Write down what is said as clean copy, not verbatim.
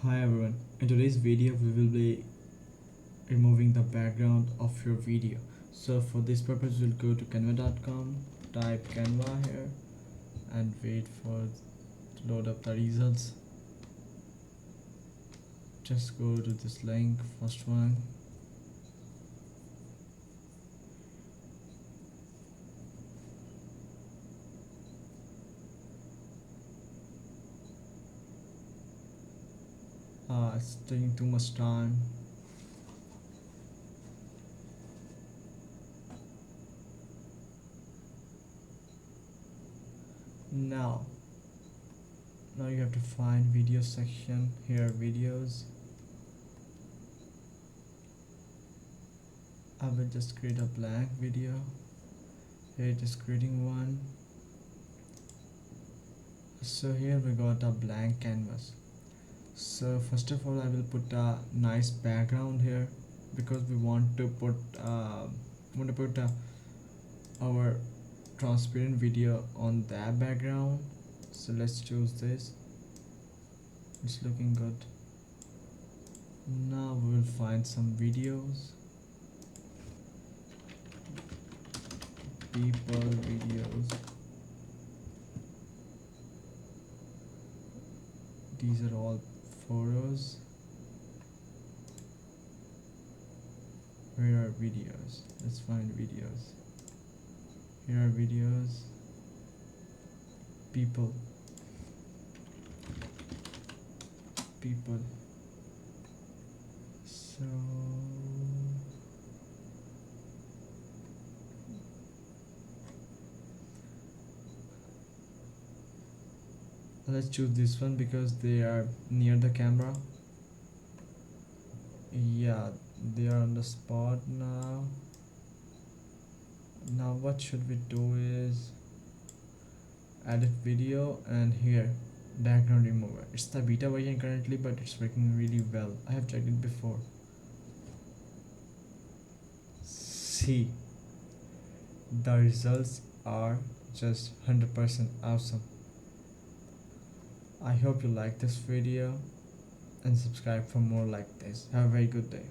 Hi everyone, in today's video we will be removing the background of your video. So for this purpose we'll go to canva.com, type Canva here and wait for to load up the results. Just go to this link, first one. It's taking too much time. Now you have to find video section here, videos. I will just create a blank video. Here just creating one. So here we got a blank canvas. So first of all I will put a nice background here because we want to put our transparent video on that background. So let's choose this. It's looking good. Now we will find some videos, people videos. These are all photos. Where are videos? Let's find videos. Here are videos. People. So let's choose this one because they are near the camera. Yeah, they are on the spot now. Now what should we do is edit video, and here background remover. It's the beta version currently, but it's working really well. I have checked it before. See, the results are just 100% awesome. I hope you like this video and subscribe for more like this. Have a very good day.